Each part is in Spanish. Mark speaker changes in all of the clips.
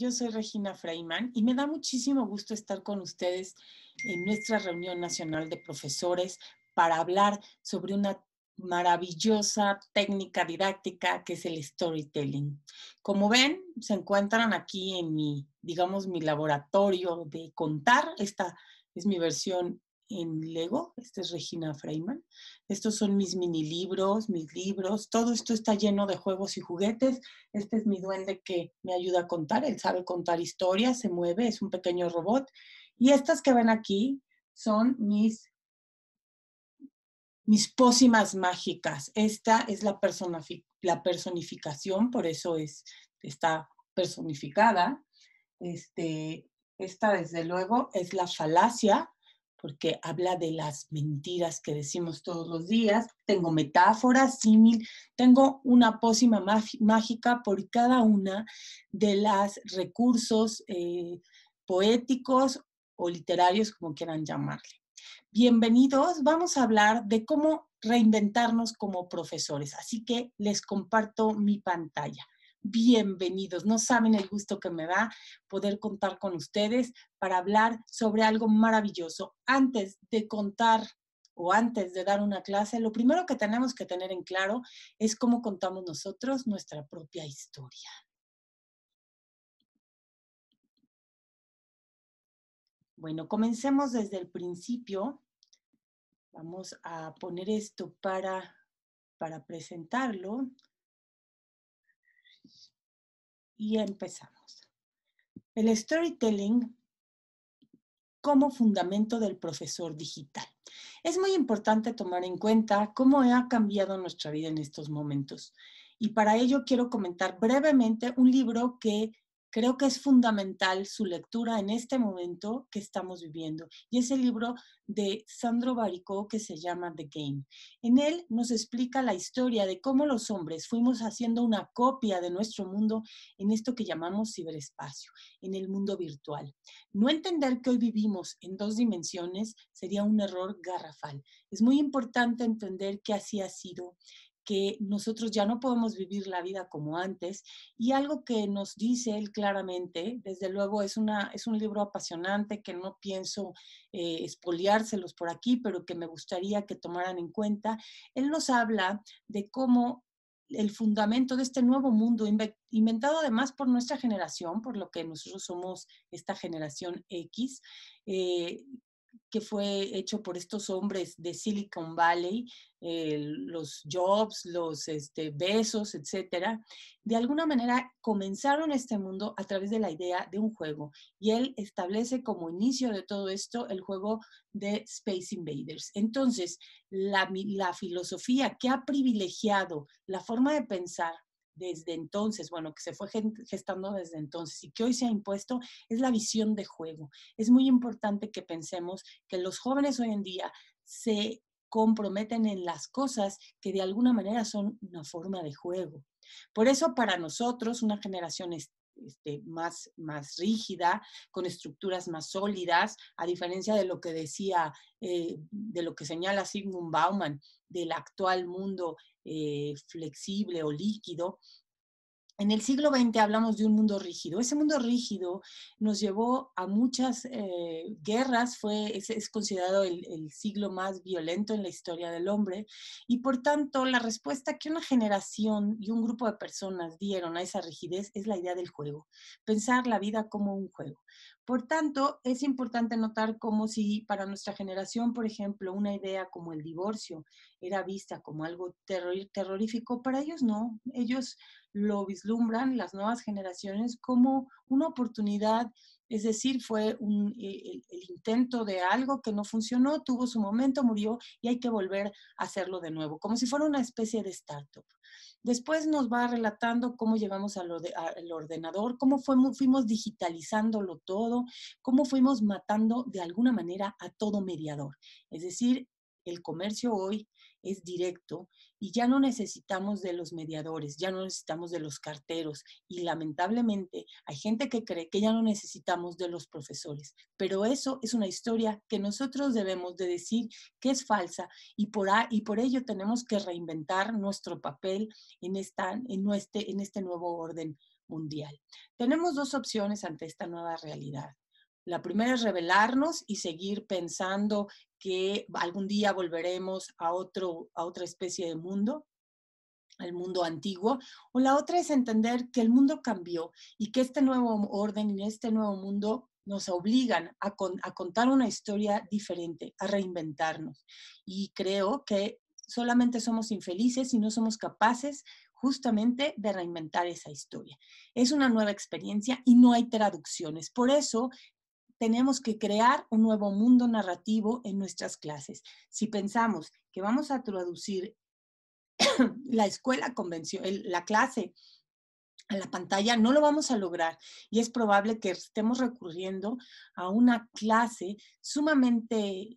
Speaker 1: Yo soy Regina Freiman y me da muchísimo gusto estar con ustedes en nuestra reunión nacional de profesores para hablar sobre una maravillosa técnica didáctica que es el storytelling. Como ven, se encuentran aquí en mi, digamos, mi laboratorio de contar. Esta es mi versión en Lego. Esta es Regina Freiman. Estos son mis mini libros, mis libros. Todo esto está lleno de juegos y juguetes. Este es mi duende que me ayuda a contar. Él sabe contar historias, se mueve, es un pequeño robot. Y estas que ven aquí son mis pócimas mágicas. Esta es la personificación, por eso está personificada. Esta, desde luego, es la falacia, porque habla de las mentiras que decimos todos los días. Tengo metáforas, símil, tengo una pócima mágica por cada una de los recursos poéticos o literarios, como quieran llamarle. Bienvenidos, vamos a hablar de cómo reinventarnos como profesores, así que les comparto mi pantalla. Bienvenidos, no saben el gusto que me da poder contar con ustedes para hablar sobre algo maravilloso. Antes de contar o antes de dar una clase, lo primero que tenemos que tener en claro es cómo contamos nosotros nuestra propia historia. Bueno, comencemos desde el principio. Vamos a poner esto para presentarlo. Y empezamos. El storytelling como fundamento del profesor digital. Es muy importante tomar en cuenta cómo ha cambiado nuestra vida en estos momentos. Y para ello quiero comentar brevemente un libro que creo que es fundamental su lectura en este momento que estamos viviendo. Y es el libro de Sandro Baricó que se llama The Game. En él nos explica la historia de cómo los hombres fuimos haciendo una copia de nuestro mundo en esto que llamamos ciberespacio, en el mundo virtual. No entender que hoy vivimos en 2 dimensiones sería un error garrafal. Es muy importante entender que así ha sido, que nosotros ya no podemos vivir la vida como antes, y algo que nos dice él claramente, desde luego es un libro apasionante que no pienso expoliárselos por aquí, pero que me gustaría que tomaran en cuenta. Él nos habla de cómo el fundamento de este nuevo mundo inventado además por nuestra generación, por lo que nosotros somos esta generación X, que fue hecho por estos hombres de Silicon Valley, los Jobs, los Bezos, etcétera, de alguna manera comenzaron este mundo a través de la idea de un juego. Y él establece como inicio de todo esto el juego de Space Invaders. Entonces, la filosofía que ha privilegiado la forma de pensar desde entonces, bueno, que se fue gestando desde entonces y que hoy se ha impuesto, es la visión de juego. Es muy importante que pensemos que los jóvenes hoy en día se comprometen en las cosas que de alguna manera son una forma de juego. Por eso para nosotros, una generación más rígida, con estructuras más sólidas, a diferencia de lo que decía, de lo que señala Zygmunt Bauman, del actual mundo flexible o líquido. En el siglo XX hablamos de un mundo rígido. Ese mundo rígido nos llevó a muchas guerras, es considerado el siglo más violento en la historia del hombre, y por tanto la respuesta que una generación y un grupo de personas dieron a esa rigidez es la idea del juego, pensar la vida como un juego. Por tanto, es importante notar cómo si para nuestra generación, por ejemplo, una idea como el divorcio era vista como algo terrorífico, para ellos no. Ellos lo vislumbran, las nuevas generaciones, como una oportunidad. Es decir, fue el intento de algo que no funcionó, tuvo su momento, murió y hay que volver a hacerlo de nuevo, como si fuera una especie de startup. Después nos va relatando cómo llegamos al ordenador, cómo fuimos digitalizándolo todo, cómo fuimos matando de alguna manera a todo mediador. Es decir, el comercio hoy es directo y ya no necesitamos de los mediadores, ya no necesitamos de los carteros, y lamentablemente hay gente que cree que ya no necesitamos de los profesores, pero eso es una historia que nosotros debemos de decir que es falsa, y por ello tenemos que reinventar nuestro papel en este nuevo orden mundial. Tenemos dos opciones ante esta nueva realidad. La primera es rebelarnos y seguir pensando que algún día volveremos a otra especie de mundo, al mundo antiguo, o la otra es entender que el mundo cambió y que este nuevo orden y este nuevo mundo nos obligan a contar una historia diferente, a reinventarnos. Y creo que solamente somos infelices si no somos capaces justamente de reinventar esa historia. Es una nueva experiencia y no hay traducciones. Por eso tenemos que crear un nuevo mundo narrativo en nuestras clases. Si pensamos que vamos a traducir la escuela la clase a la pantalla, no lo vamos a lograr y es probable que estemos recurriendo a una clase sumamente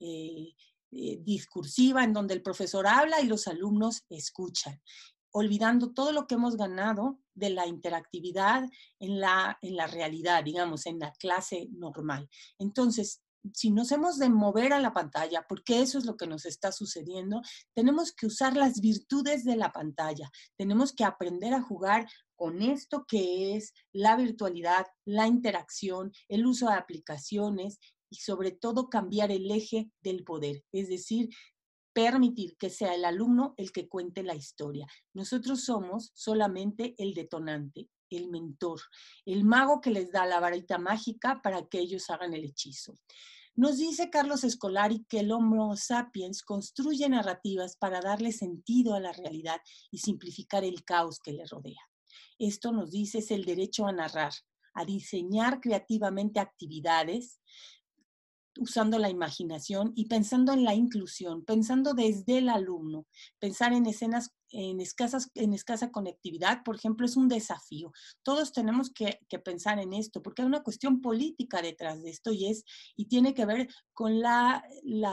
Speaker 1: discursiva en donde el profesor habla y los alumnos escuchan, olvidando todo lo que hemos ganado de la interactividad en la realidad, digamos, en la clase normal. Entonces, si nos hemos de mover a la pantalla, porque eso es lo que nos está sucediendo, tenemos que usar las virtudes de la pantalla, tenemos que aprender a jugar con esto que es la virtualidad, la interacción, el uso de aplicaciones y sobre todo cambiar el eje del poder, es decir, permitir que sea el alumno el que cuente la historia. Nosotros somos solamente el detonante, el mentor, el mago que les da la varita mágica para que ellos hagan el hechizo. Nos dice Carlos Escolari que el Homo sapiens construye narrativas para darle sentido a la realidad y simplificar el caos que le rodea. Esto nos dice es el derecho a narrar, a diseñar creativamente actividades, usando la imaginación y pensando en la inclusión, pensando desde el alumno, pensar en escenas en escasa conectividad, por ejemplo, es un desafío. Todos tenemos que pensar en esto, porque hay una cuestión política detrás de esto y tiene que ver con la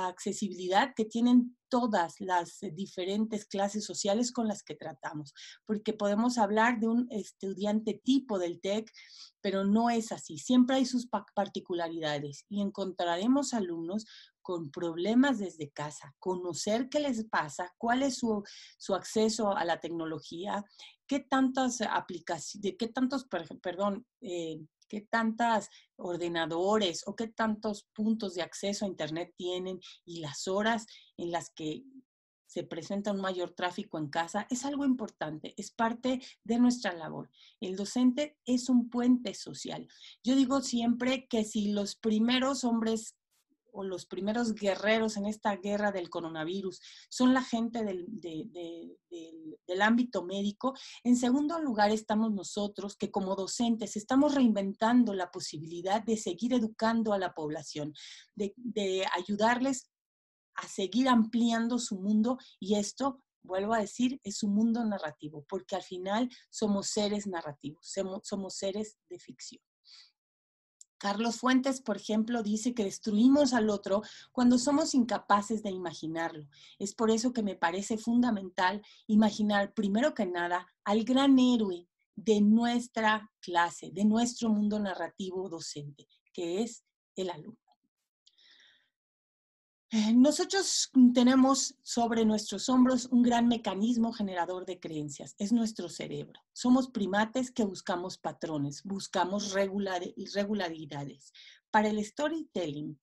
Speaker 1: accesibilidad que tienen todas las diferentes clases sociales con las que tratamos, porque podemos hablar de un estudiante tipo del TEC, pero no es así. Siempre hay sus particularidades y encontraremos alumnos con problemas desde casa, conocer qué les pasa, cuál es su acceso a la tecnología, qué tantas aplicaciones, qué tantas ordenadores o qué tantos puntos de acceso a Internet tienen y las horas en las que se presenta un mayor tráfico en casa, es algo importante, es parte de nuestra labor. El docente es un puente social. Yo digo siempre que si los primeros hombres o los primeros guerreros en esta guerra del coronavirus son la gente del ámbito médico, en segundo lugar estamos nosotros que como docentes estamos reinventando la posibilidad de seguir educando a la población, de ayudarles a seguir ampliando su mundo y esto, vuelvo a decir, es un mundo narrativo, porque al final somos seres narrativos, somos seres de ficción. Carlos Fuentes, por ejemplo, dice que destruimos al otro cuando somos incapaces de imaginarlo. Es por eso que me parece fundamental imaginar, primero que nada, al gran héroe de nuestra clase, de nuestro mundo narrativo docente, que es el alumno. Nosotros tenemos sobre nuestros hombros un gran mecanismo generador de creencias, es nuestro cerebro. Somos primates que buscamos patrones, buscamos regularidades. Para el storytelling,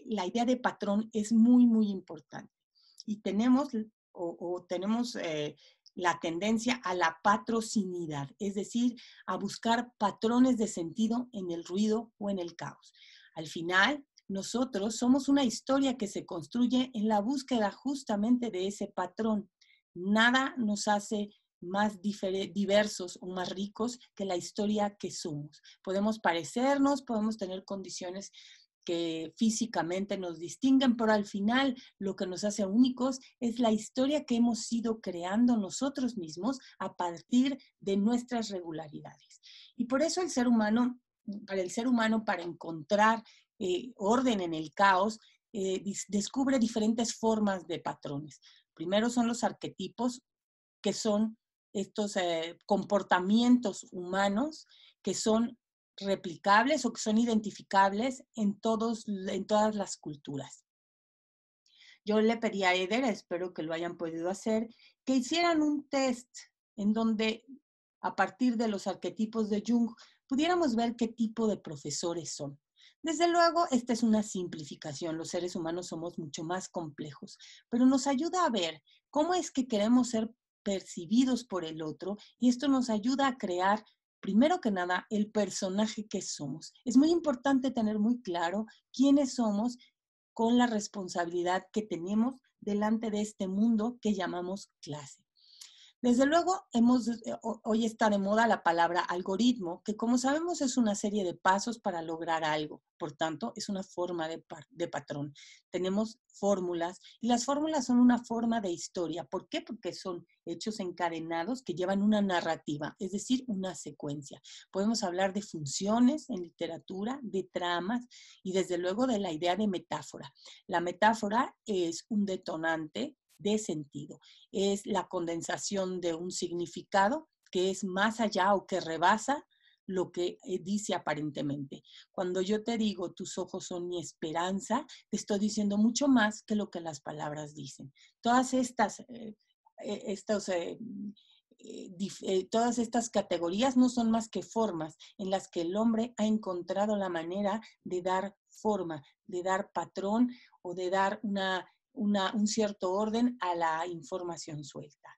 Speaker 1: la idea de patrón es muy, muy importante. Y tenemos la tendencia a la patrocinidad, es decir, a buscar patrones de sentido en el ruido o en el caos. Al final, nosotros somos una historia que se construye en la búsqueda justamente de ese patrón. Nada nos hace más diversos o más ricos que la historia que somos. Podemos parecernos, podemos tener condiciones que físicamente nos distinguen, pero al final lo que nos hace únicos es la historia que hemos ido creando nosotros mismos a partir de nuestras regularidades. Y por eso para el ser humano, para encontrar orden en el caos, descubre diferentes formas de patrones. Primero son los arquetipos, que son estos comportamientos humanos que son replicables o que son identificables en todas las culturas. Yo le pedí a Eder, espero que lo hayan podido hacer, que hicieran un test en donde a partir de los arquetipos de Jung, pudiéramos ver qué tipo de profesores son. Desde luego, esta es una simplificación. Los seres humanos somos mucho más complejos, pero nos ayuda a ver cómo es que queremos ser percibidos por el otro y esto nos ayuda a crear, primero que nada, el personaje que somos. Es muy importante tener muy claro quiénes somos con la responsabilidad que tenemos delante de este mundo que llamamos clase. Desde luego, hoy está de moda la palabra algoritmo, que como sabemos es una serie de pasos para lograr algo. Por tanto, es una forma de patrón. Tenemos fórmulas y las fórmulas son una forma de historia. ¿Por qué? Porque son hechos encadenados que llevan una narrativa, es decir, una secuencia. Podemos hablar de funciones en literatura, de tramas y desde luego de la idea de metáfora. La metáfora es un detonante de sentido. Es la condensación de un significado que es más allá o que rebasa lo que dice aparentemente. Cuando yo te digo, tus ojos son mi esperanza, te estoy diciendo mucho más que lo que las palabras dicen. Todas todas estas categorías no son más que formas en las que el hombre ha encontrado la manera de dar forma, de dar patrón o de dar un cierto orden a la información suelta.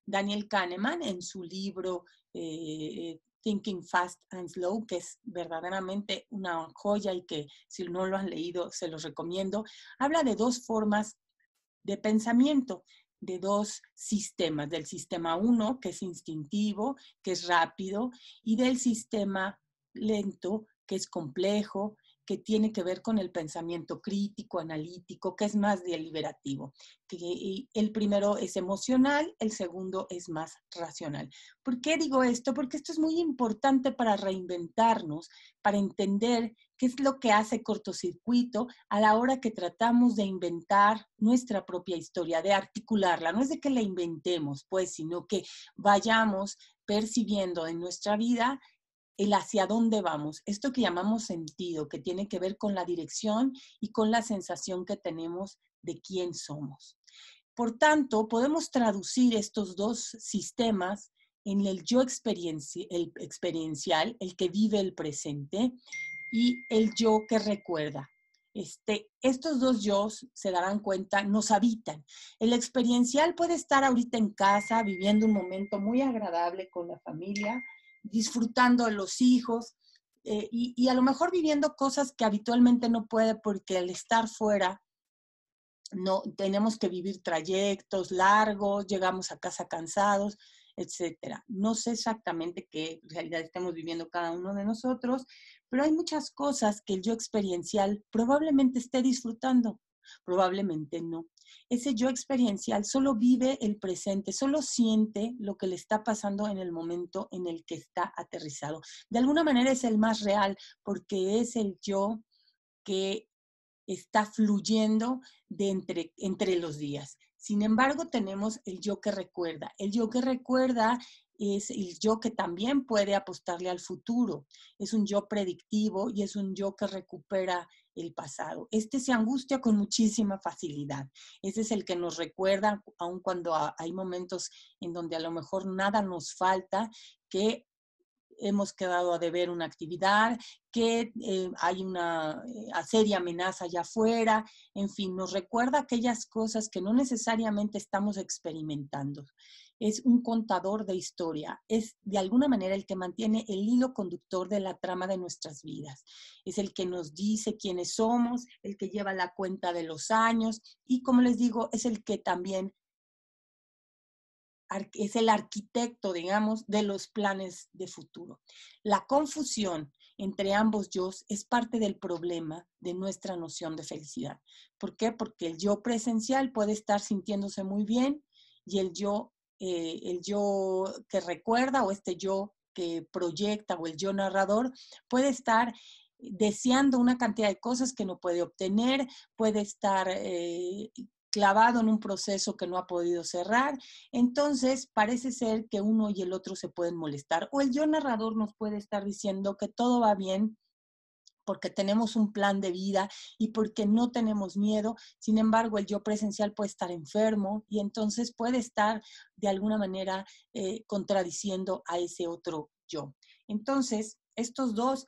Speaker 1: Daniel Kahneman, en su libro Thinking Fast and Slow, que es verdaderamente una joya y que si no lo han leído se los recomiendo, habla de dos formas de pensamiento, de dos sistemas, del sistema 1, que es instintivo, que es rápido, y del sistema lento, que es complejo, que tiene que ver con el pensamiento crítico, analítico, que es más deliberativo. El primero es emocional, el segundo es más racional. ¿Por qué digo esto? Porque esto es muy importante para reinventarnos, para entender qué es lo que hace cortocircuito a la hora que tratamos de inventar nuestra propia historia, de articularla. No es de que la inventemos, pues, sino que vayamos percibiendo en nuestra vida el hacia dónde vamos, esto que llamamos sentido, que tiene que ver con la dirección y con la sensación que tenemos de quién somos. Por tanto, podemos traducir estos dos sistemas en el yo experiencial, el que vive el presente, y el yo que recuerda. Estos dos yos, se darán cuenta, nos habitan. El experiencial puede estar ahorita en casa, viviendo un momento muy agradable con la familia, disfrutando de los hijos y a lo mejor viviendo cosas que habitualmente no puede porque al estar fuera no tenemos que vivir trayectos largos, llegamos a casa cansados, etcétera. No sé exactamente qué realidad estamos viviendo cada uno de nosotros, pero hay muchas cosas que el yo experiencial probablemente esté disfrutando, probablemente no. Ese yo experiencial solo vive el presente, solo siente lo que le está pasando en el momento en el que está aterrizado. De alguna manera es el más real porque es el yo que está fluyendo entre los días. Sin embargo, tenemos el yo que recuerda. El yo que recuerda es el yo que también puede apostarle al futuro. Es un yo predictivo y es un yo que recupera el pasado. Este se angustia con muchísima facilidad. Ese es el que nos recuerda, aun cuando hay momentos en donde a lo mejor nada nos falta, que hemos quedado a deber una actividad, que hay una seria amenaza allá afuera, en fin, nos recuerda aquellas cosas que no necesariamente estamos experimentando. Es un contador de historia, es de alguna manera el que mantiene el hilo conductor de la trama de nuestras vidas. Es el que nos dice quiénes somos, el que lleva la cuenta de los años y, como les digo, es el que también es el arquitecto, digamos, de los planes de futuro. La confusión entre ambos yos es parte del problema de nuestra noción de felicidad. ¿Por qué? Porque el yo presencial puede estar sintiéndose muy bien y el yo que recuerda o este yo que proyecta o el yo narrador puede estar deseando una cantidad de cosas que no puede obtener, puede estar clavado en un proceso que no ha podido cerrar. Entonces, parece ser que uno y el otro se pueden molestar. O el yo narrador nos puede estar diciendo que todo va bien, porque tenemos un plan de vida y porque no tenemos miedo. Sin embargo, el yo presencial puede estar enfermo y entonces puede estar de alguna manera contradiciendo a ese otro yo. Entonces, estos dos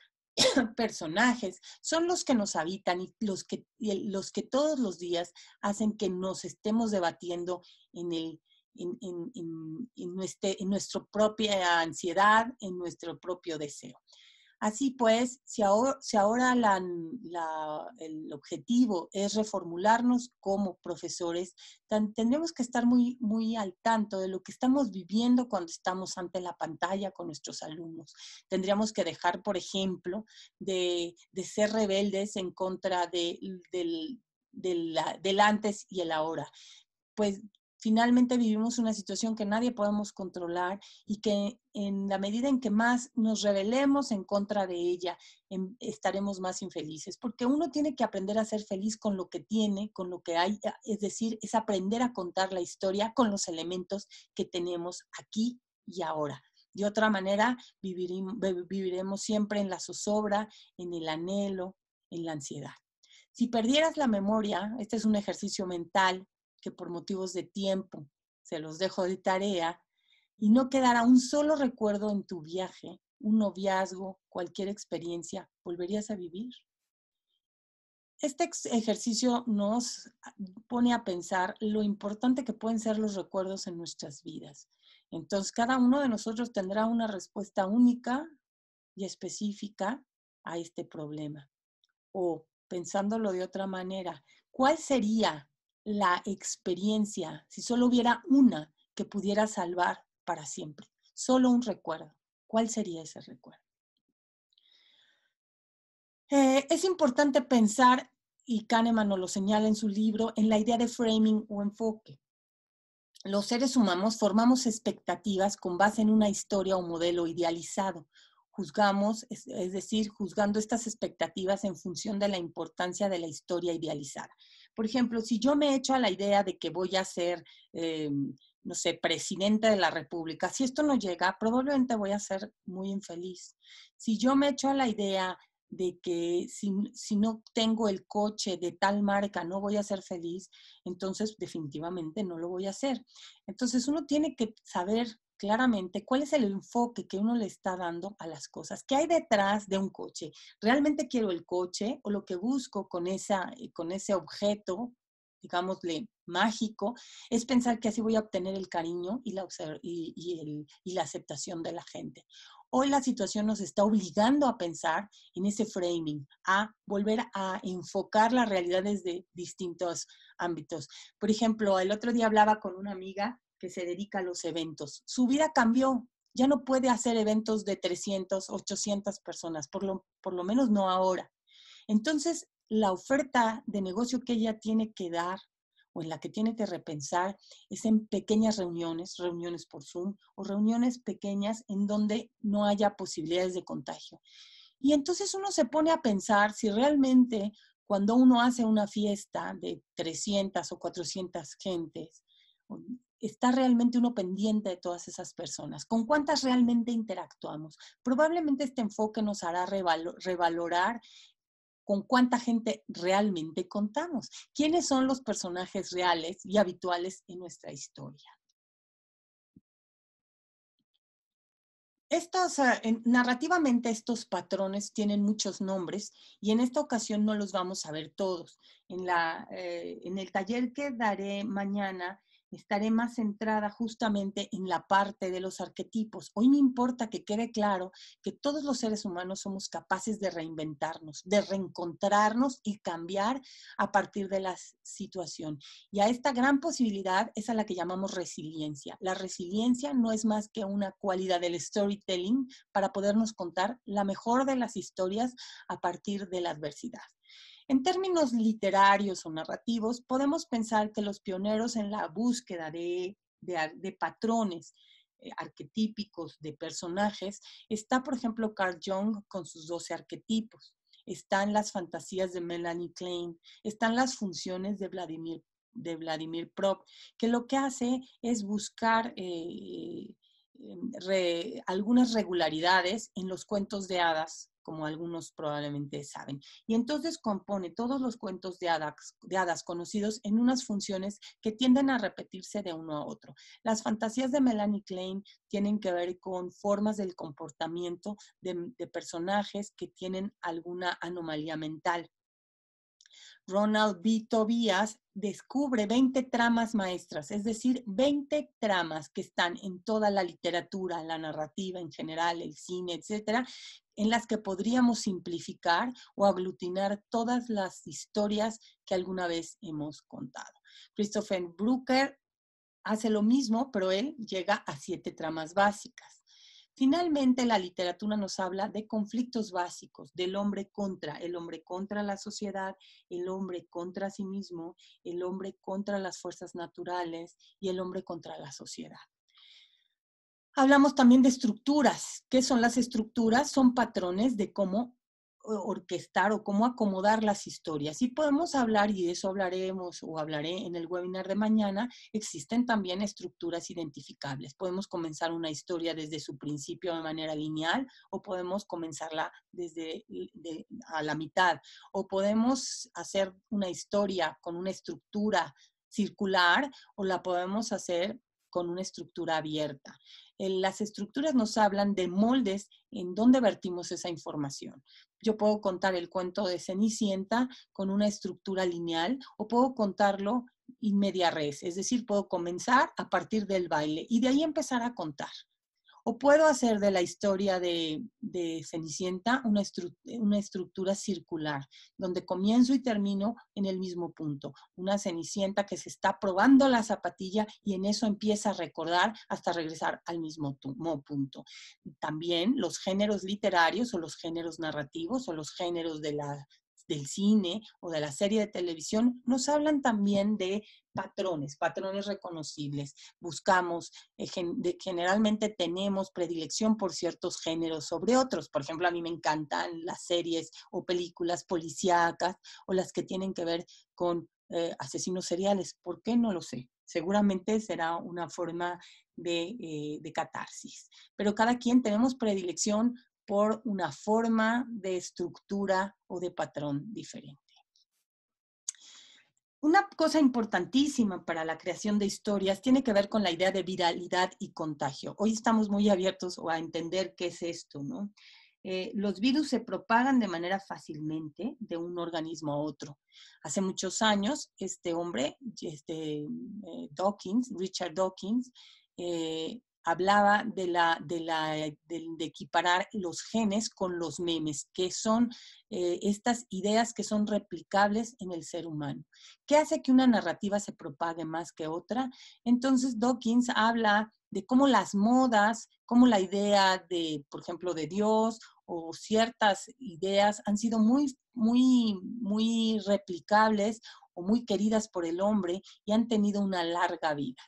Speaker 1: personajes son los que nos habitan y los que todos los días hacen que nos estemos debatiendo en el en nuestra propia ansiedad, en nuestro propio deseo. Así pues, si ahora el objetivo es reformularnos como profesores, tendremos que estar muy, muy al tanto de lo que estamos viviendo cuando estamos ante la pantalla con nuestros alumnos. Tendríamos que dejar, por ejemplo, de ser rebeldes en contra del antes y el ahora. Pues finalmente vivimos una situación que nadie podemos controlar y que en la medida en que más nos rebelemos en contra de ella, estaremos más infelices, porque uno tiene que aprender a ser feliz con lo que tiene, con lo que hay, es decir, es aprender a contar la historia con los elementos que tenemos aquí y ahora. De otra manera, viviremos siempre en la zozobra, en el anhelo, en la ansiedad. Si perdieras la memoria, este es un ejercicio mental que por motivos de tiempo se los dejo de tarea, y no quedara un solo recuerdo en tu viaje, un noviazgo, cualquier experiencia, ¿volverías a vivir? Este ejercicio nos pone a pensar lo importante que pueden ser los recuerdos en nuestras vidas. Entonces, cada uno de nosotros tendrá una respuesta única y específica a este problema. O, pensándolo de otra manera, ¿cuál sería la experiencia si solo hubiera una que pudiera salvar para siempre? Solo un recuerdo. ¿Cuál sería ese recuerdo? Es importante pensar, y Kahneman nos lo señala en su libro, en la idea de framing o enfoque. Los seres humanos formamos expectativas con base en una historia o modelo idealizado. Juzgamos, es decir, juzgando estas expectativas en función de la importancia de la historia idealizada. Por ejemplo, si yo me echo a la idea de que voy a ser, no sé, presidente de la República, si esto no llega, probablemente voy a ser muy infeliz. Si yo me echo a la idea de que si no tengo el coche de tal marca no voy a ser feliz, entonces definitivamente no lo voy a hacer. Entonces uno tiene que saber claramente cuál es el enfoque que uno le está dando a las cosas. ¿Qué hay detrás de un coche? ¿Realmente quiero el coche o lo que busco con ese objeto, digámosle, mágico, es pensar que así voy a obtener el cariño y la aceptación de la gente? Hoy la situación nos está obligando a pensar en ese framing, a volver a enfocar la realidad desde distintos ámbitos. Por ejemplo, el otro día hablaba con una amiga que se dedica a los eventos. Su vida cambió. Ya no puede hacer eventos de 300, 800 personas, por lo menos no ahora. Entonces, la oferta de negocio que ella tiene que dar o en la que tiene que repensar es en pequeñas reuniones, reuniones por Zoom o reuniones pequeñas en donde no haya posibilidades de contagio. Y entonces uno se pone a pensar si realmente cuando uno hace una fiesta de 300 o 400 gentes, está realmente uno pendiente de todas esas personas. ¿Con cuántas realmente interactuamos? Probablemente este enfoque nos hará revalorar con cuánta gente realmente contamos. ¿Quiénes son los personajes reales y habituales en nuestra historia? Narrativamente estos patrones tienen muchos nombres y en esta ocasión no los vamos a ver todos. En el taller que daré mañana estaré más centrada justamente en la parte de los arquetipos. Hoy me importa que quede claro que todos los seres humanos somos capaces de reinventarnos, de reencontrarnos y cambiar a partir de la situación. Y a esta gran posibilidad es a la que llamamos resiliencia. La resiliencia no es más que una cualidad del storytelling para podernos contar la mejor de las historias a partir de la adversidad. En términos literarios o narrativos, podemos pensar que los pioneros en la búsqueda de patrones arquetípicos de personajes está, por ejemplo, Carl Jung con sus 12 arquetipos. Están las fantasías de Melanie Klein, están las funciones de Vladimir Prop, que lo que hace es buscar algunas regularidades en los cuentos de hadas como algunos probablemente saben. Y entonces compone todos los cuentos de hadas conocidos en unas funciones que tienden a repetirse de uno a otro. Las fantasías de Melanie Klein tienen que ver con formas del comportamiento de personajes que tienen alguna anomalía mental. Ronald B. Tobias descubre 20 tramas maestras, es decir, 20 tramas que están en toda la literatura, la narrativa en general, el cine, etcétera, en las que podríamos simplificar o aglutinar todas las historias que alguna vez hemos contado. Christopher Brooker hace lo mismo, pero él llega a 7 tramas básicas. Finalmente, la literatura nos habla de conflictos básicos, del hombre contra la sociedad, el hombre contra sí mismo, el hombre contra las fuerzas naturales y el hombre contra la sociedad. Hablamos también de estructuras. ¿Qué son las estructuras? Son patrones de cómo orquestar o cómo acomodar las historias. Y podemos hablar, y de eso hablaremos o hablaré en el webinar de mañana, existen también estructuras identificables. Podemos comenzar una historia desde su principio de manera lineal o podemos comenzarla desde a la mitad o podemos hacer una historia con una estructura circular o la podemos hacer con una estructura abierta. Las estructuras nos hablan de moldes en donde vertimos esa información. Yo puedo contar el cuento de Cenicienta con una estructura lineal o puedo contarlo in media res, es decir, puedo comenzar a partir del baile y de ahí empezar a contar. O puedo hacer de la historia de Cenicienta una estructura circular, donde comienzo y termino en el mismo punto. Una Cenicienta que se está probando la zapatilla y en eso empieza a recordar hasta regresar al mismo punto. También los géneros literarios o los géneros narrativos o los géneros del cine o de la serie de televisión nos hablan también de patrones reconocibles. Buscamos, generalmente tenemos predilección por ciertos géneros sobre otros. Por ejemplo, a mí me encantan las series o películas policíacas o las que tienen que ver con asesinos seriales. ¿Por qué? No lo sé. Seguramente será una forma de catarsis. Pero cada quien tenemos predilección por una forma de estructura o de patrón diferente. Una cosa importantísima para la creación de historias tiene que ver con la idea de viralidad y contagio. Hoy estamos muy abiertos a entender qué es esto, ¿no? Los virus se propagan de manera fácilmente de un organismo a otro. Hace muchos años, este hombre, Richard Dawkins, hablaba de equiparar los genes con los memes, que son estas ideas que son replicables en el ser humano. ¿Qué hace que una narrativa se propague más que otra? Entonces Dawkins habla de cómo las modas, cómo la idea de, por ejemplo, de Dios o ciertas ideas han sido muy replicables o muy queridas por el hombre y han tenido una larga vida.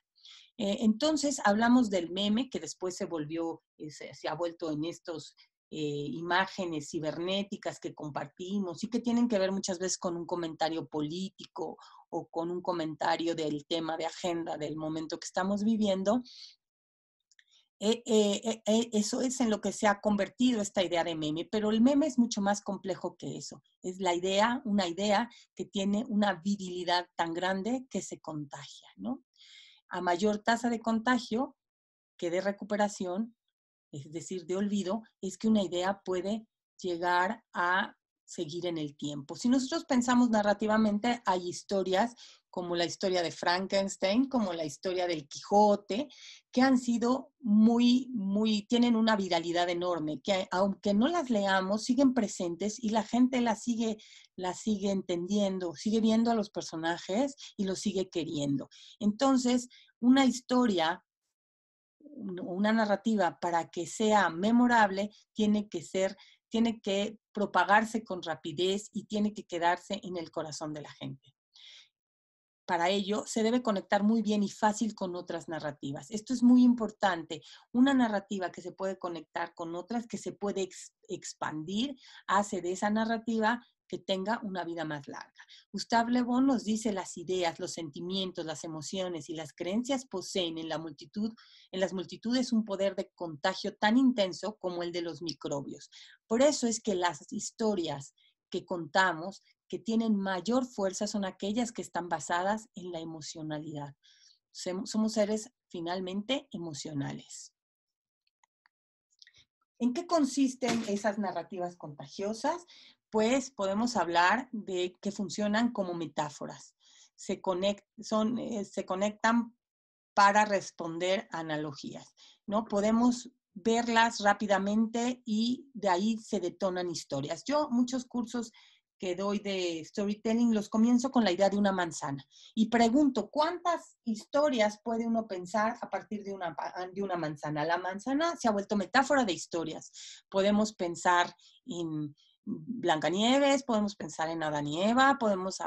Speaker 1: Entonces hablamos del meme que después se ha vuelto en estos imágenes cibernéticas que compartimos y que tienen que ver muchas veces con un comentario político o con un comentario del tema de agenda del momento que estamos viviendo. Eso es en lo que se ha convertido esta idea de meme, pero el meme es mucho más complejo que eso. Es una idea que tiene una virilidad tan grande que se contagia, ¿no? A mayor tasa de contagio que de recuperación, es decir, de olvido, es que una idea puede llegar a seguir en el tiempo. Si nosotros pensamos narrativamente, hay historias como la historia de Frankenstein, como la historia del Quijote, que han sido tienen una viralidad enorme, que aunque no las leamos, siguen presentes y la gente las sigue entendiendo, sigue viendo a los personajes y los sigue queriendo. Entonces, una historia, una narrativa, para que sea memorable, tiene que propagarse con rapidez y tiene que quedarse en el corazón de la gente. Para ello, se debe conectar muy bien y fácil con otras narrativas. Esto es muy importante. Una narrativa que se puede conectar con otras, que se puede expandir, hace de esa narrativa que tenga una vida más larga. Gustave Le Bon nos dice las ideas, los sentimientos, las emociones y las creencias poseen en las multitudes un poder de contagio tan intenso como el de los microbios. Por eso es que las historias que contamos, que tienen mayor fuerza, son aquellas que están basadas en la emocionalidad. Somos seres finalmente emocionales. ¿En qué consisten esas narrativas contagiosas? Pues podemos hablar de que funcionan como metáforas. Se conectan para responder a analogías, ¿no? Podemos verlas rápidamente y de ahí se detonan historias. Yo muchos cursos que doy de storytelling los comienzo con la idea de una manzana y pregunto, ¿cuántas historias puede uno pensar a partir de una manzana? La manzana se ha vuelto metáfora de historias. Podemos pensar en Blancanieves, podemos pensar en Adán y Eva, podemos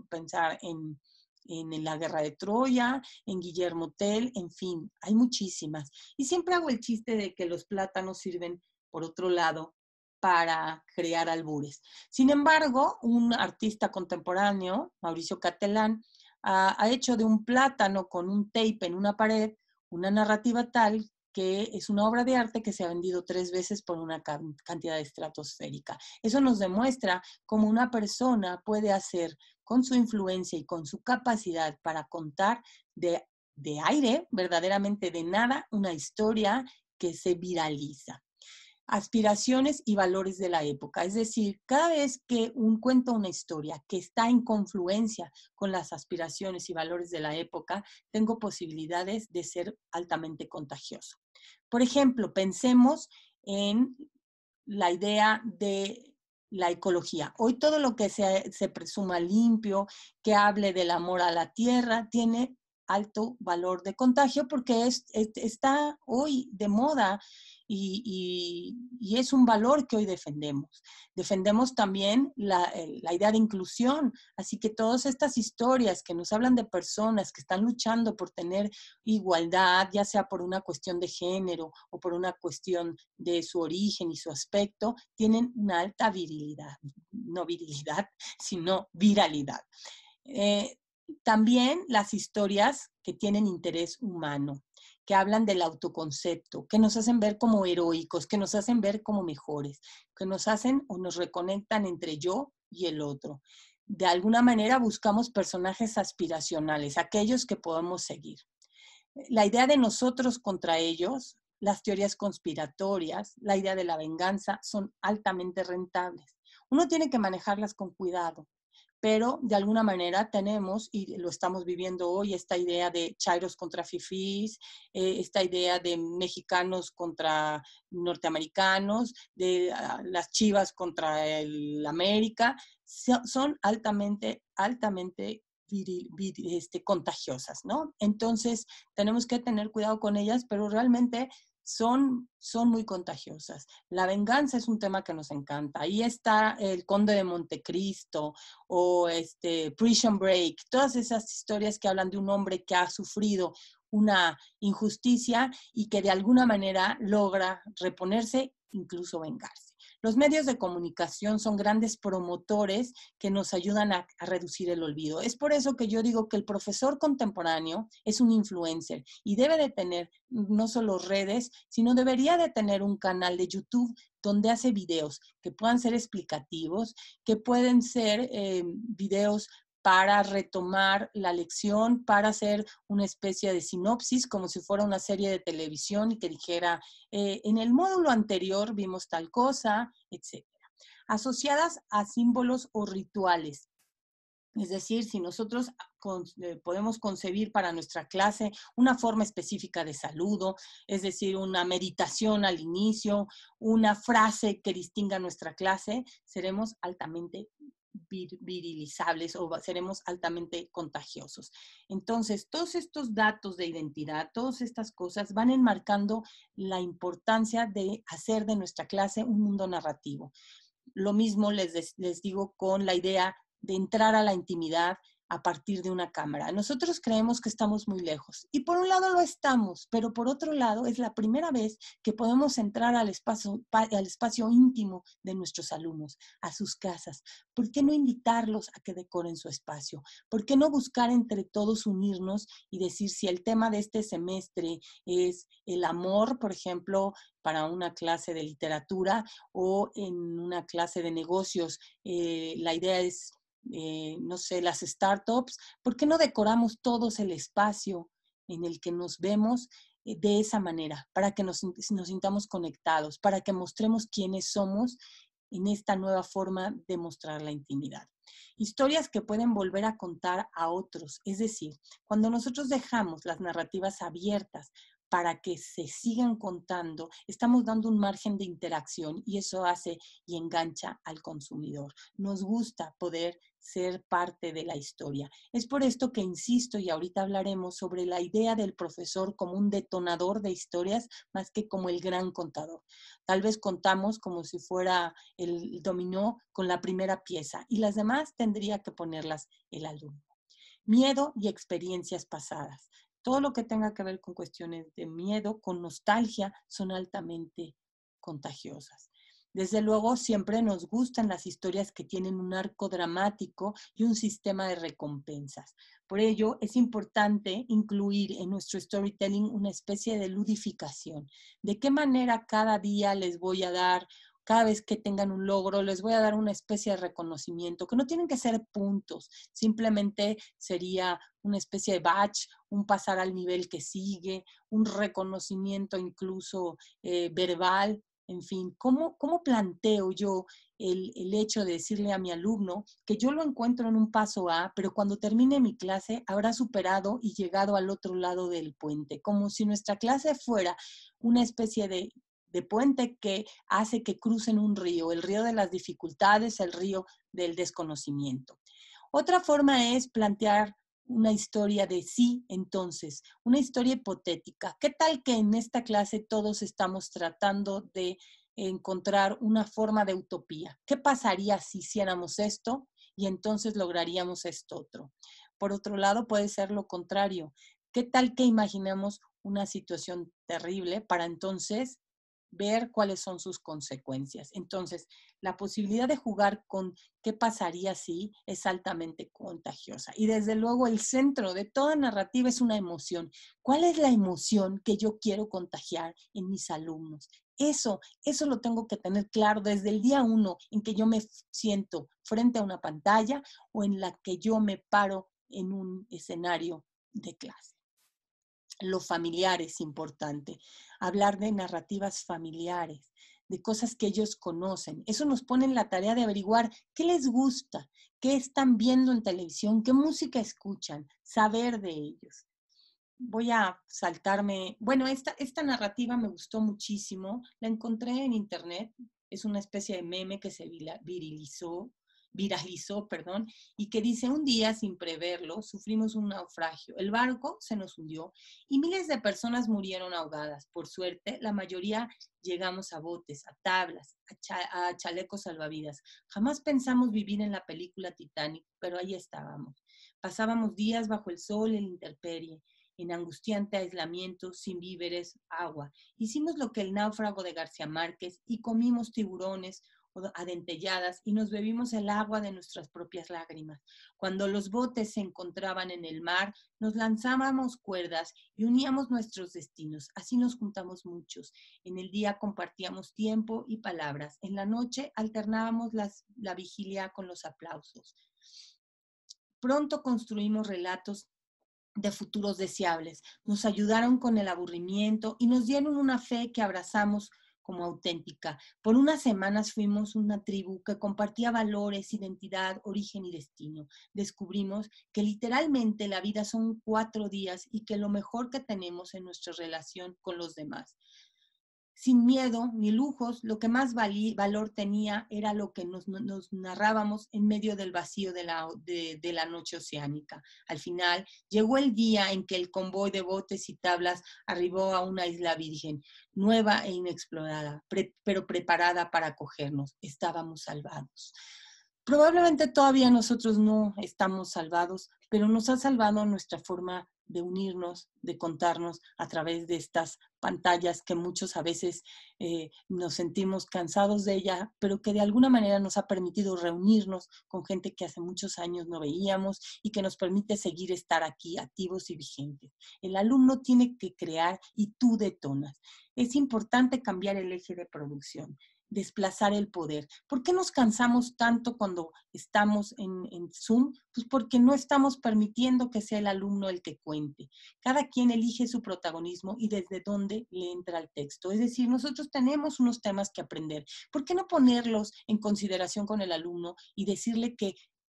Speaker 1: pensar en la guerra de Troya, en Guillermo Tell, en fin, hay muchísimas. Y siempre hago el chiste de que los plátanos sirven, por otro lado, para crear albures. Sin embargo, un artista contemporáneo, Mauricio Catelán, ha hecho de un plátano con un tape en una pared una narrativa tal que es una obra de arte que se ha vendido 3 veces por una cantidad estratosférica. Eso nos demuestra cómo una persona puede hacer con su influencia y con su capacidad para contar de aire, verdaderamente de nada, una historia que se viraliza. Aspiraciones y valores de la época. Es decir, cada vez que cuento una historia que está en confluencia con las aspiraciones y valores de la época, tengo posibilidades de ser altamente contagioso. Por ejemplo, pensemos en la idea de la ecología. Hoy todo lo que se presuma limpio, que hable del amor a la tierra, tiene alto valor de contagio porque está hoy de moda y es un valor que hoy defendemos. Defendemos también la idea de inclusión, así que todas estas historias que nos hablan de personas que están luchando por tener igualdad, ya sea por una cuestión de género o por una cuestión de su origen y su aspecto, tienen una alta virilidad, no virilidad, sino viralidad. También las historias que tienen interés humano, que hablan del autoconcepto, que nos hacen ver como heroicos, que nos hacen ver como mejores, que nos hacen o nos reconectan entre yo y el otro. De alguna manera buscamos personajes aspiracionales, aquellos que podemos seguir. La idea de nosotros contra ellos, las teorías conspiratorias, la idea de la venganza son altamente rentables. Uno tiene que manejarlas con cuidado, pero de alguna manera tenemos, y lo estamos viviendo hoy, esta idea de chairos contra fifís, esta idea de mexicanos contra norteamericanos, de las Chivas contra el América, son altamente contagiosas, ¿no? Entonces, tenemos que tener cuidado con ellas, pero realmente son muy contagiosas. La venganza es un tema que nos encanta. Ahí está El Conde de Montecristo o Prison Break, todas esas historias que hablan de un hombre que ha sufrido una injusticia y que de alguna manera logra reponerse, incluso vengarse. Los medios de comunicación son grandes promotores que nos ayudan a reducir el olvido. Es por eso que yo digo que el profesor contemporáneo es un influencer y debe de tener no solo redes, sino debería de tener un canal de YouTube donde hace videos que puedan ser explicativos, que pueden ser videos para retomar la lección, para hacer una especie de sinopsis, como si fuera una serie de televisión y que dijera, en el módulo anterior vimos tal cosa, etc. Asociadas a símbolos o rituales. Es decir, si nosotros podemos concebir para nuestra clase una forma específica de saludo, es decir, una meditación al inicio, una frase que distinga nuestra clase, seremos altamente virilizables o seremos altamente contagiosos. Entonces, todos estos datos de identidad, todas estas cosas van enmarcando la importancia de hacer de nuestra clase un mundo narrativo. Lo mismo les digo con la idea de entrar a la intimidad a partir de una cámara. Nosotros creemos que estamos muy lejos y por un lado lo estamos, pero por otro lado es la primera vez que podemos entrar al espacio íntimo de nuestros alumnos, a sus casas. ¿Por qué no invitarlos a que decoren su espacio? ¿Por qué no buscar entre todos unirnos y decir si el tema de este semestre es el amor, por ejemplo, para una clase de literatura o en una clase de negocios? La idea es no sé, las startups, ¿por qué no decoramos todos el espacio en el que nos vemos de esa manera, para que nos sintamos conectados, para que mostremos quiénes somos en esta nueva forma de mostrar la intimidad? Historias que pueden volver a contar a otros, es decir, cuando nosotros dejamos las narrativas abiertas para que se sigan contando, estamos dando un margen de interacción y eso hace y engancha al consumidor. Nos gusta poder ser parte de la historia. Es por esto que insisto, y ahorita hablaremos sobre la idea del profesor como un detonador de historias más que como el gran contador. Tal vez contamos como si fuera el dominó con la primera pieza y las demás tendría que ponerlas el alumno. Miedo y experiencias pasadas. Todo lo que tenga que ver con cuestiones de miedo, con nostalgia, son altamente contagiosas. Desde luego, siempre nos gustan las historias que tienen un arco dramático y un sistema de recompensas. Por ello, es importante incluir en nuestro storytelling una especie de ludificación. ¿De qué manera cada día les voy a dar, cada vez que tengan un logro, les voy a dar una especie de reconocimiento, que no tienen que ser puntos, simplemente sería una especie de badge, un pasar al nivel que sigue, un reconocimiento incluso verbal? En fin, ¿cómo planteo yo el hecho de decirle a mi alumno que yo lo encuentro en un paso A, pero cuando termine mi clase habrá superado y llegado al otro lado del puente? Como si nuestra clase fuera una especie de puente que hace que crucen un río, el río de las dificultades, el río del desconocimiento. Otra forma es plantear una historia de sí, entonces, una historia hipotética. ¿Qué tal que en esta clase todos estamos tratando de encontrar una forma de utopía? ¿Qué pasaría si hiciéramos esto y entonces lograríamos esto otro? Por otro lado, puede ser lo contrario. ¿Qué tal que imaginemos una situación terrible para entonces ver cuáles son sus consecuencias? Entonces, la posibilidad de jugar con qué pasaría si es altamente contagiosa. Y desde luego el centro de toda narrativa es una emoción. ¿Cuál es la emoción que yo quiero contagiar en mis alumnos? Eso lo tengo que tener claro desde el día 1 en que yo me siento frente a una pantalla o en la que yo me paro en un escenario de clase. Lo familiar es importante, hablar de narrativas familiares, de cosas que ellos conocen. Eso nos pone en la tarea de averiguar qué les gusta, qué están viendo en televisión, qué música escuchan, saber de ellos. Voy a saltarme, bueno, esta narrativa me gustó muchísimo, la encontré en internet, es una especie de meme que se viralizó, perdón, y que dice: un día sin preverlo sufrimos un naufragio, el barco se nos hundió y miles de personas murieron ahogadas. Por suerte, la mayoría llegamos a botes, a tablas, a chalecos salvavidas. Jamás pensamos vivir en la película Titanic, pero ahí estábamos. Pasábamos días bajo el sol, en la intemperie, en angustiante aislamiento, sin víveres, agua. Hicimos lo que el náufrago de García Márquez y comimos tiburones adentelladas y nos bebimos el agua de nuestras propias lágrimas. Cuando los botes se encontraban en el mar, nos lanzábamos cuerdas y uníamos nuestros destinos. Así nos juntamos muchos. En el día compartíamos tiempo y palabras. En la noche alternábamos la vigilia con los aplausos. Pronto construimos relatos de futuros deseables. Nos ayudaron con el aburrimiento y nos dieron una fe que abrazamos como auténtica. Por unas semanas fuimos una tribu que compartía valores, identidad, origen y destino. Descubrimos que literalmente la vida son 4 días y que lo mejor que tenemos en nuestra relación con los demás. Sin miedo ni lujos, lo que más valor tenía era lo que nos narrábamos en medio del vacío de la noche oceánica. Al final, llegó el día en que el convoy de botes y tablas arribó a una isla virgen, nueva e inexplorada, pero preparada para acogernos. Estábamos salvados. Probablemente todavía nosotros no estamos salvados, pero nos ha salvado nuestra forma de unirnos, de contarnos a través de estas pantallas que muchos a veces nos sentimos cansados de ella, pero que de alguna manera nos ha permitido reunirnos con gente que hace muchos años no veíamos y que nos permite seguir estar aquí activos y vigentes. El alumno tiene que crear y tú detonas. Es importante cambiar el eje de producción, desplazar el poder. ¿Por qué nos cansamos tanto cuando estamos en Zoom? Pues porque no estamos permitiendo que sea el alumno el que cuente. Cada quien elige su protagonismo y desde dónde le entra el texto. Es decir, nosotros tenemos unos temas que aprender. ¿Por qué no ponerlos en consideración con el alumno y decirle que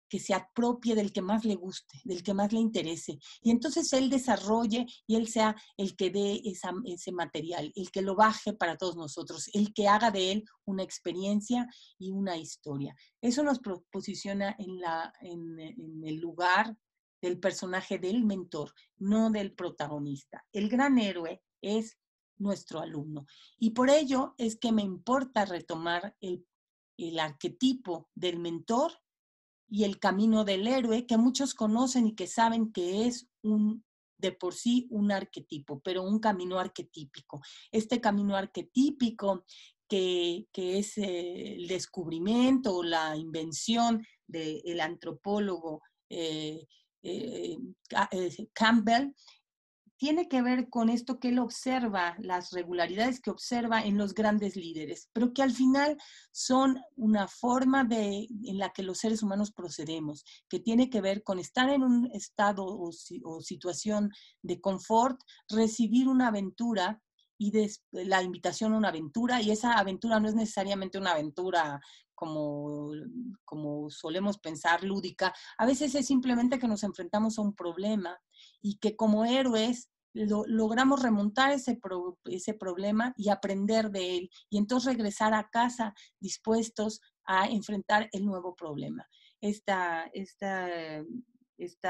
Speaker 1: se apropie del que más le guste, del que más le interese? Y entonces él desarrolle y él sea el que dé ese material, el que lo baje para todos nosotros, el que haga de él una experiencia y una historia. Eso nos posiciona en el lugar del personaje del mentor, no del protagonista. El gran héroe es nuestro alumno. Y por ello es que me importa retomar el arquetipo del mentor y el camino del héroe, que muchos conocen y que saben que es de por sí un arquetipo, pero un camino arquetípico. Este camino arquetípico que es el descubrimiento o la invención del antropólogo Campbell, tiene que ver con esto que él observa, las regularidades que observa en los grandes líderes, pero que al final son una forma en la que los seres humanos procedemos, que tiene que ver con estar en un estado o situación de confort, recibir una aventura y la invitación a una aventura, y esa aventura no es necesariamente una aventura como solemos pensar, lúdica. A veces es simplemente que nos enfrentamos a un problema y que como héroes logramos remontar ese problema y aprender de él, y entonces regresar a casa dispuestos a enfrentar el nuevo problema. Esta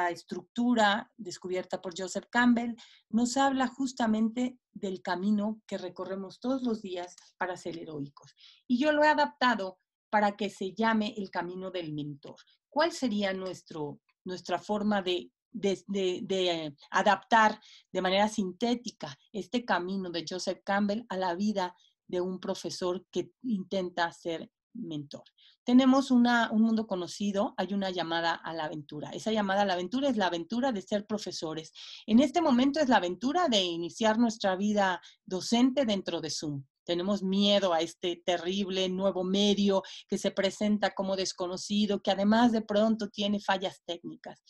Speaker 1: estructura descubierta por Joseph Campbell nos habla justamente del camino que recorremos todos los días para ser heroicos. Y yo lo he adaptado para que se llame el camino del mentor. ¿Cuál sería nuestra forma de adaptar de manera sintética este camino de Joseph Campbell a la vida de un profesor que intenta ser mentor? Tenemos un mundo conocido, hay una llamada a la aventura. Esa llamada a la aventura es la aventura de ser profesores. En este momento es la aventura de iniciar nuestra vida docente dentro de Zoom. Tenemos miedo a este terrible nuevo medio que se presenta como desconocido, que además de pronto tiene fallas técnicas.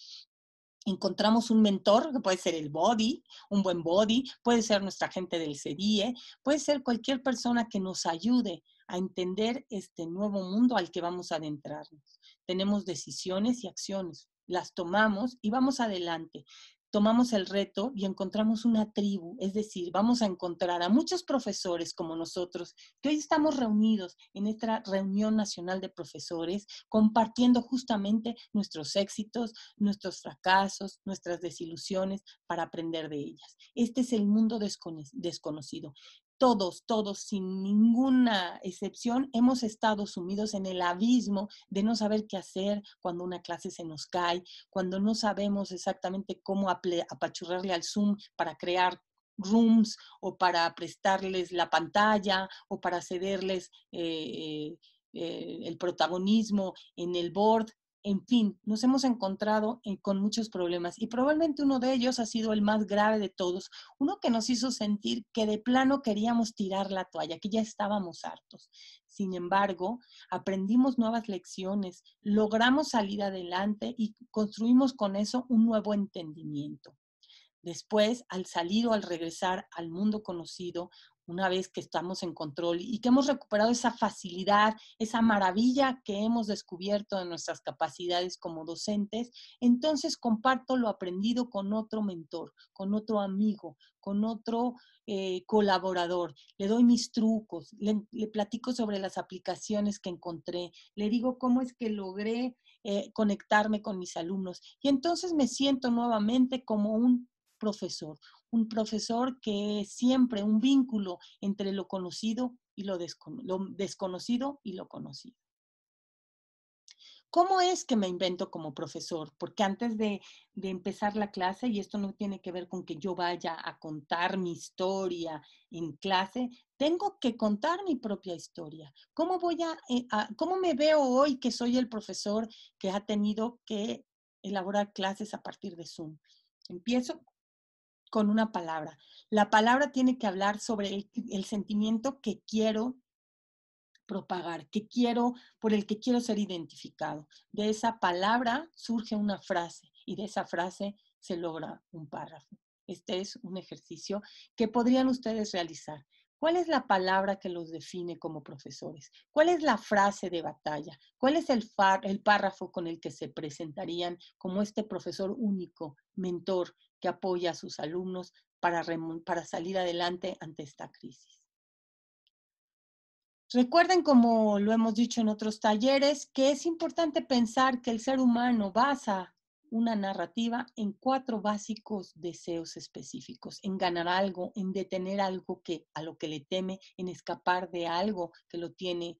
Speaker 1: Encontramos un mentor, que puede ser el body, un buen body, puede ser nuestra gente del CDIE, puede ser cualquier persona que nos ayude a entender este nuevo mundo al que vamos a adentrarnos. Tenemos decisiones y acciones, las tomamos y vamos adelante. Tomamos el reto y encontramos una tribu, es decir, vamos a encontrar a muchos profesores como nosotros, que hoy estamos reunidos en esta reunión nacional de profesores, compartiendo justamente nuestros éxitos, nuestros fracasos, nuestras desilusiones, para aprender de ellas. Este es el mundo desconocido. Todos, sin ninguna excepción, hemos estado sumidos en el abismo de no saber qué hacer cuando una clase se nos cae, cuando no sabemos exactamente cómo apachurrarle al Zoom para crear rooms o para prestarles la pantalla o para cederles el protagonismo en el board. En fin, nos hemos encontrado con muchos problemas y probablemente uno de ellos ha sido el más grave de todos, uno que nos hizo sentir que de plano queríamos tirar la toalla, que ya estábamos hartos. Sin embargo, aprendimos nuevas lecciones, logramos salir adelante y construimos con eso un nuevo entendimiento. Después, al salir o al regresar al mundo conocido, una vez que estamos en control y que hemos recuperado esa facilidad, esa maravilla que hemos descubierto de nuestras capacidades como docentes, entonces comparto lo aprendido con otro mentor, con otro amigo, con otro colaborador. Le doy mis trucos, le platico sobre las aplicaciones que encontré, le digo cómo es que logré conectarme con mis alumnos. Y entonces me siento nuevamente como un profesor que es siempre un vínculo entre lo conocido y lo desconocido y lo conocido. ¿Cómo es que me invento como profesor? Porque antes de empezar la clase, y esto no tiene que ver con que yo vaya a contar mi historia en clase, tengo que contar mi propia historia. ¿Cómo cómo me veo hoy que soy el profesor que ha tenido que elaborar clases a partir de Zoom? Empiezo con una palabra. La palabra tiene que hablar sobre el sentimiento que quiero propagar, por el que quiero ser identificado. De esa palabra surge una frase y de esa frase se logra un párrafo. Este es un ejercicio que podrían ustedes realizar. ¿Cuál es la palabra que los define como profesores? ¿Cuál es la frase de batalla? ¿Cuál es el párrafo con el que se presentarían como este profesor único, mentor, que apoya a sus alumnos para salir adelante ante esta crisis? Recuerden, como lo hemos dicho en otros talleres, que es importante pensar que el ser humano basa una narrativa en 4 básicos deseos específicos: en ganar algo, en detener algo a lo que le teme, en escapar de algo que lo tiene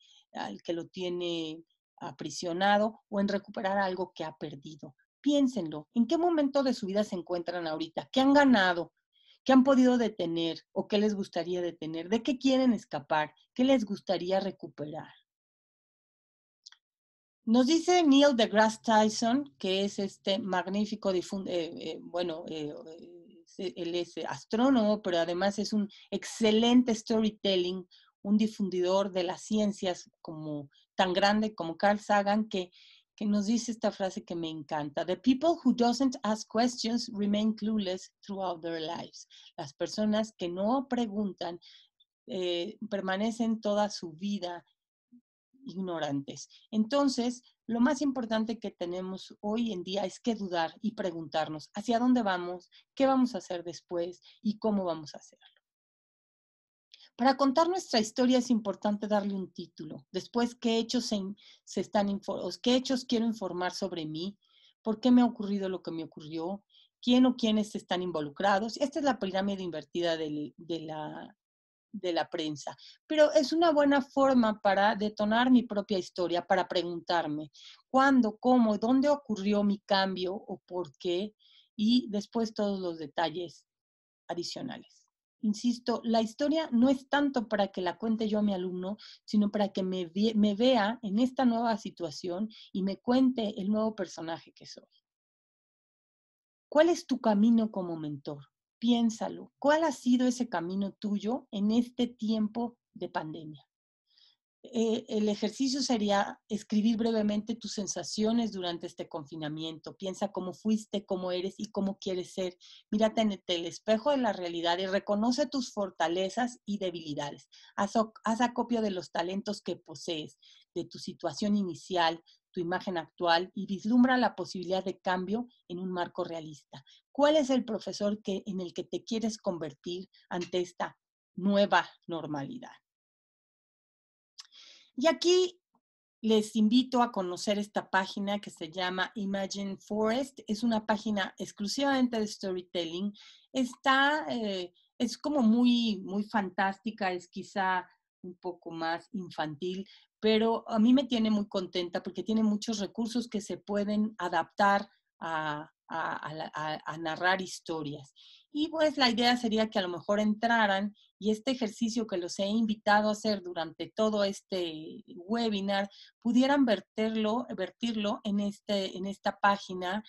Speaker 1: aprisionado, o en recuperar algo que ha perdido. Piénsenlo, ¿en qué momento de su vida se encuentran ahorita? ¿Qué han ganado? ¿Qué han podido detener o qué les gustaría detener? ¿De qué quieren escapar? ¿Qué les gustaría recuperar? Nos dice Neil deGrasse Tyson, que es este magnífico él es astrónomo, pero además es un excelente storytelling, un difundidor de las ciencias como tan grande como Carl Sagan, que nos dice esta frase que me encanta: The people who doesn't ask questions remain clueless throughout their lives. Las personas que no preguntan permanecen toda su vida ignorantes. Entonces, lo más importante que tenemos hoy en día es que dudar y preguntarnos hacia dónde vamos, qué vamos a hacer después y cómo vamos a hacerlo. Para contar nuestra historia es importante darle un título. Después, qué hechos quiero informar sobre mí, por qué me ha ocurrido lo que me ocurrió, quién o quiénes están involucrados. Esta es la pirámide invertida de la prensa, pero es una buena forma para detonar mi propia historia, para preguntarme cuándo, cómo, dónde ocurrió mi cambio o por qué, y después todos los detalles adicionales. Insisto, la historia no es tanto para que la cuente yo a mi alumno, sino para que me vea en esta nueva situación y me cuente el nuevo personaje que soy. ¿Cuál es tu camino como mentor? Piénsalo. ¿Cuál ha sido ese camino tuyo en este tiempo de pandemia? El ejercicio sería escribir brevemente tus sensaciones durante este confinamiento. Piensa cómo fuiste, cómo eres y cómo quieres ser. Mírate en el espejo de la realidad y reconoce tus fortalezas y debilidades. Haz acopio de los talentos que posees, de tu situación inicial, tu imagen actual, y vislumbra la posibilidad de cambio en un marco realista. ¿Cuál es el profesor en el que te quieres convertir ante esta nueva normalidad? Y aquí les invito a conocer esta página que se llama Imagine Forest. Es una página exclusivamente de storytelling. Es como muy fantástica, es quizá un poco más infantil, pero a mí me tiene muy contenta porque tiene muchos recursos que se pueden adaptar a narrar historias. Y pues la idea sería que a lo mejor entraran y este ejercicio que los he invitado a hacer durante todo este webinar pudieran vertirlo en esta página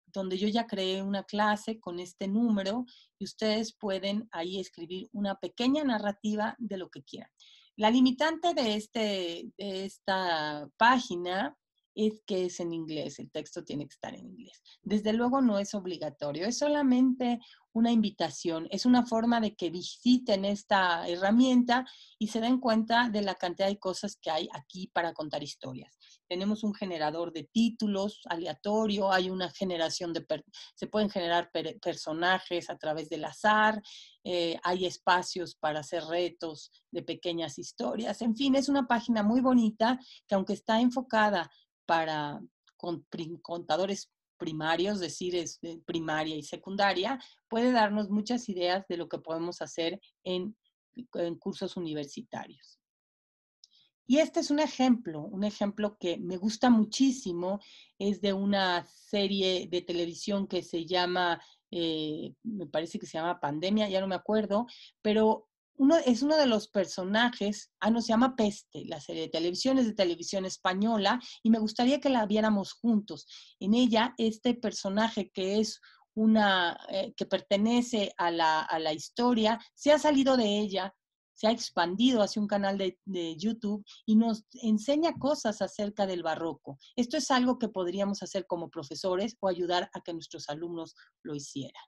Speaker 1: donde yo ya creé una clase con este número y ustedes pueden ahí escribir una pequeña narrativa de lo que quieran. La limitante de esta página es que es en inglés, el texto tiene que estar en inglés. Desde luego no es obligatorio, es solamente una invitación, es una forma de que visiten esta herramienta y se den cuenta de la cantidad de cosas que hay aquí para contar historias. Tenemos un generador de títulos aleatorio, hay una generación se pueden generar personajes a través del azar, hay espacios para hacer retos de pequeñas historias. En fin, es una página muy bonita que, aunque está enfocada para contadores primarios, es decir, es de primaria y secundaria, puede darnos muchas ideas de lo que podemos hacer en cursos universitarios. Y este es un ejemplo que me gusta muchísimo, es de una serie de televisión que se llama, me parece que se llama Pandemia, ya no me acuerdo, pero es uno de los personajes, no, se llama Peste, la serie de televisión es de televisión española, y me gustaría que la viéramos juntos. En ella, este personaje que es que pertenece a la historia, se ha salido de ella, se ha expandido hacia un canal de YouTube y nos enseña cosas acerca del barroco. Esto es algo que podríamos hacer como profesores o ayudar a que nuestros alumnos lo hicieran.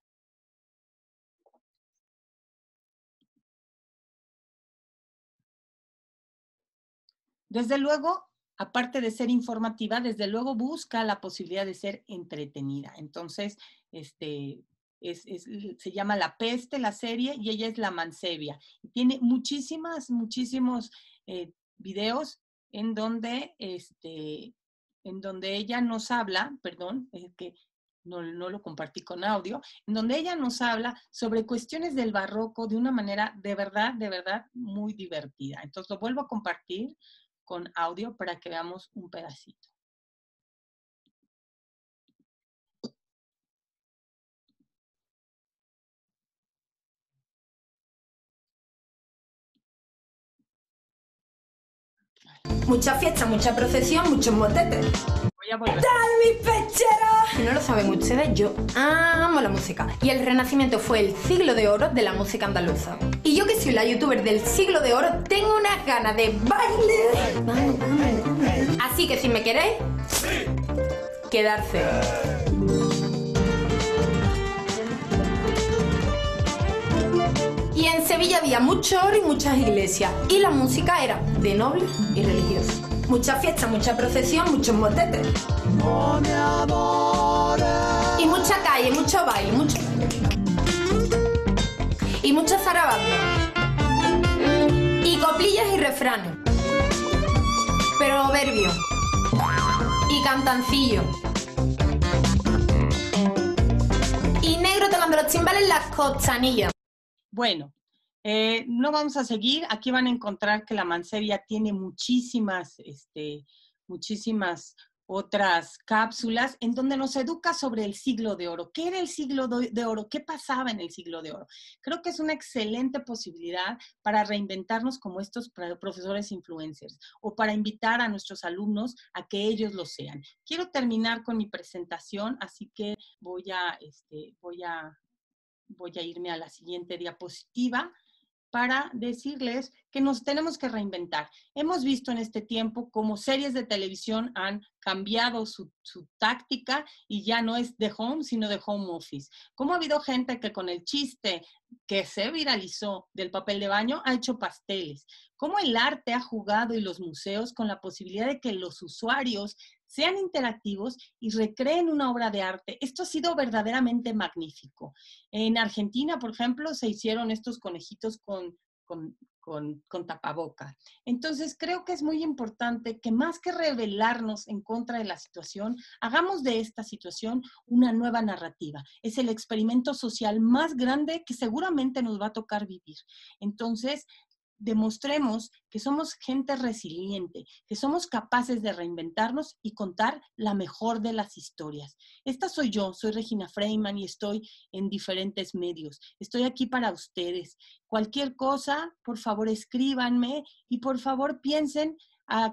Speaker 1: Desde luego, aparte de ser informativa, desde luego busca la posibilidad de ser entretenida. Entonces, se llama La Peste, la serie, y ella es la mancebia. Y tiene muchísimos videos en donde, ella nos habla, perdón, es que no lo compartí con audio, en donde ella nos habla sobre cuestiones del barroco de una manera de verdad muy divertida. Entonces lo vuelvo a compartir con audio para que veamos un pedacito.
Speaker 2: Mucha fiesta, mucha procesión, muchos motetes.
Speaker 1: Voy a volver.
Speaker 2: ¡Dale mi pechero! No lo saben ustedes, yo amo la música. Y el Renacimiento fue el siglo de oro de la música andaluza. Y yo que soy la youtuber del siglo de oro, tengo unas ganas de baile. Así que si me queréis, quedarse. Y en Sevilla había mucho oro y muchas iglesias. Y la música era de noble y religiosa. Mucha fiesta, mucha procesión, muchos motetes. Oh, mi amor. Y mucha calle, mucho baile, y mucha zarabanda. Y coplillas y refranes. Proverbios. Y cantancillos. Y negro tocando los timbales en las costanillas.
Speaker 1: Bueno, no vamos a seguir. Aquí van a encontrar que la mancebia tiene muchísimas otras cápsulas en donde nos educa sobre el siglo de oro. ¿Qué era el siglo de oro? ¿Qué pasaba en el siglo de oro? Creo que es una excelente posibilidad para reinventarnos como estos profesores influencers o para invitar a nuestros alumnos a que ellos lo sean. Quiero terminar con mi presentación, así que voy a irme a la siguiente diapositiva para decirles que nos tenemos que reinventar. Hemos visto en este tiempo cómo series de televisión han cambiado su táctica y ya no es de home, sino de home office. Cómo ha habido gente que con el chiste que se viralizó del papel de baño ha hecho pasteles. Cómo el arte ha jugado y los museos con la posibilidad de que los usuarios sean interactivos y recreen una obra de arte. Esto ha sido verdaderamente magnífico. En Argentina, por ejemplo, se hicieron estos conejitos con tapaboca. Entonces, creo que es muy importante que más que rebelarnos en contra de la situación, hagamos de esta situación una nueva narrativa. Es el experimento social más grande que seguramente nos va a tocar vivir. Entonces, demostremos que somos gente resiliente, que somos capaces de reinventarnos y contar la mejor de las historias. Esta soy yo, soy Regina Freiman y estoy en diferentes medios. Estoy aquí para ustedes. Cualquier cosa, por favor, escríbanme y por favor piensen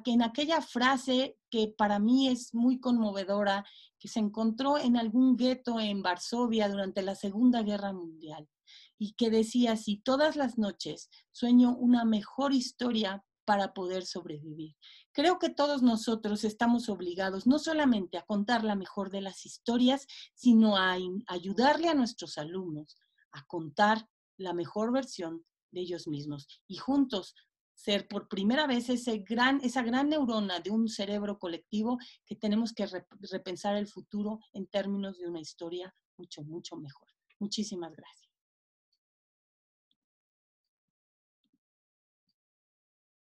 Speaker 1: que en aquella frase que para mí es muy conmovedora, que se encontró en algún gueto en Varsovia durante la Segunda Guerra Mundial. Y que decía así: todas las noches sueño una mejor historia para poder sobrevivir. Creo que todos nosotros estamos obligados no solamente a contar la mejor de las historias, sino a ayudarle a nuestros alumnos a contar la mejor versión de ellos mismos y juntos ser por primera vez esa gran neurona de un cerebro colectivo que tenemos que repensar el futuro en términos de una historia mucho mejor. Muchísimas gracias.